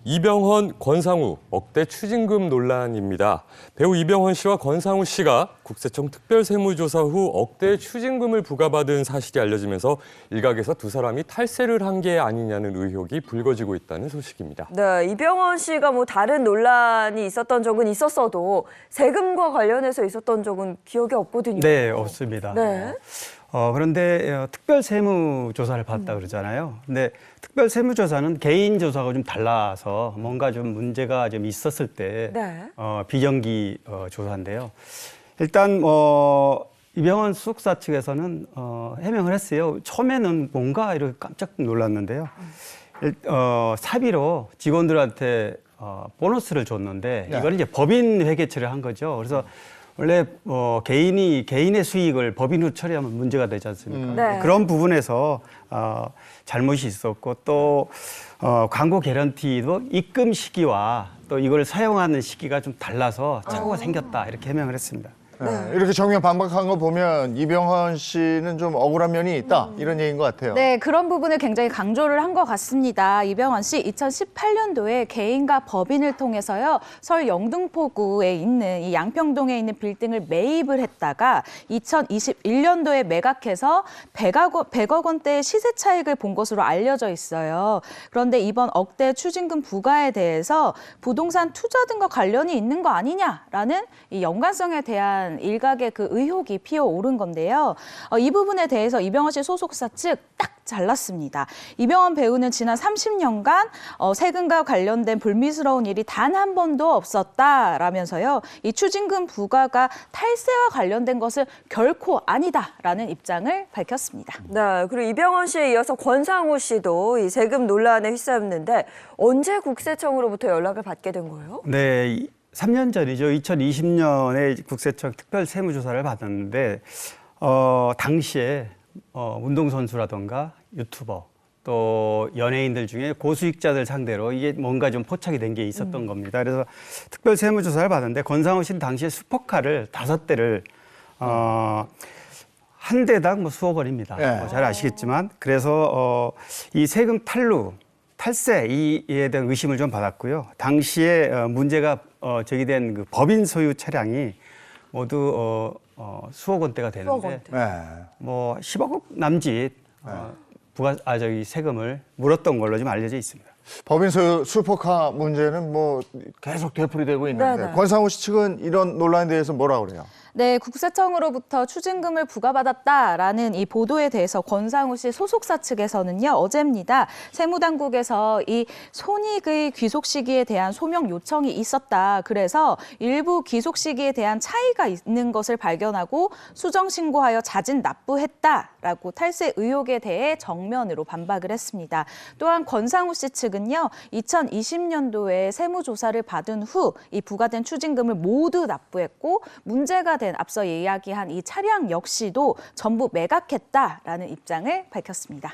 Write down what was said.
이병헌, 권상우 억대 추징금 논란입니다. 배우 이병헌 씨와 권상우 씨가 국세청 특별세무조사 후 억대 추징금을 부과받은 사실이 알려지면서 일각에서 두 사람이 탈세를 한 게 아니냐는 의혹이 불거지고 있다는 소식입니다. 네, 이병헌 씨가 다른 논란이 있었던 적은 있었어도 세금과 관련해서 있었던 적은 기억이 없거든요. 네, 없습니다. 네. 그런데 특별세무조사를 받았다 그러잖아요. 근데 특별세무조사는 개인 조사가 좀 달라서 뭔가 좀 문제가 좀 있었을 때 네. 비정기 조사인데요. 일단 이병헌 수석사 측에서는 해명을 했어요. 처음에는 뭔가 이렇게 깜짝 놀랐는데요. 사비로 직원들한테 보너스를 줬는데 이걸 이제 법인 회계처리를 한 거죠. 그래서 원래 개인의 수익을 법인으로 처리하면 문제가 되지 않습니까? 네. 그런 부분에서 잘못이 있었고 또 광고 개런티도 입금 시기와 또 이걸 사용하는 시기가 좀 달라서 착오가 생겼다 이렇게 해명을 했습니다. 네. 이렇게 정면 반박한 거 보면 이병헌 씨는 좀 억울한 면이 있다 이런 얘기인 것 같아요. 네, 그런 부분을 굉장히 강조를 한 것 같습니다. 이병헌 씨 2018년도에 개인과 법인을 통해서요. 서울 영등포구에 있는 이 양평동에 있는 빌딩을 매입을 했다가 2021년도에 매각해서 100억 원대의 시세 차익을 본 것으로 알려져 있어요. 그런데 이번 억대 추징금 부과에 대해서 부동산 투자 등과 관련이 있는 거 아니냐라는 이 연관성에 대한 일각의 그 의혹이 피어오른 건데요. 이 부분에 대해서 이병헌 씨 소속사 측 딱 잘랐습니다. 이병헌 배우는 지난 30년간 세금과 관련된 불미스러운 일이 단 한 번도 없었다라면서요. 이 추징금 부과가 탈세와 관련된 것은 결코 아니다라는 입장을 밝혔습니다. 네, 그리고 이병헌 씨에 이어서 권상우 씨도 이 세금 논란에 휩싸였는데 언제 국세청으로부터 연락을 받게 된 거예요? 네, 3년 전이죠. 2020년에 국세청 특별세무조사를 받았는데 당시에 운동선수라든가 유튜버 또 연예인들 중에 고수익자들 상대로 이게 뭔가 좀 포착이 된 게 있었던 겁니다. 그래서 특별세무조사를 받았는데 권상우 씨는 당시에 슈퍼카를 5대를 한 대당 수억 원입니다. 네. 잘 아시겠지만 그래서 이 세금 탈세 이에 대한 의심을 좀 받았고요. 당시에 문제가 제기된 그 법인 소유 차량이 모두 수억 원대가 되는데 수억 원대. 네. 뭐 10억 남짓 세금을 물었던 걸로 좀 알려져 있습니다. 법인 소유 슈퍼카 문제는 뭐 계속 되풀이되고 있는데 네네. 권상우 씨 측은 이런 논란에 대해서 뭐라 그래요? 네, 국세청으로부터 추징금을 부과받았다라는 이 보도에 대해서 권상우 씨 소속사 측에서는요, 어제입니다. 세무당국에서 이 손익의 귀속 시기에 대한 소명 요청이 있었다. 그래서 일부 귀속 시기에 대한 차이가 있는 것을 발견하고 수정 신고하여 자진 납부했다라고 탈세 의혹에 대해 정면으로 반박을 했습니다. 또한 권상우 씨 측은요, 2020년도에 세무조사를 받은 후 이 부과된 추징금을 모두 납부했고 문제가 된 앞서 이야기한 이 차량 역시도 전부 매각했다라는 입장을 밝혔습니다.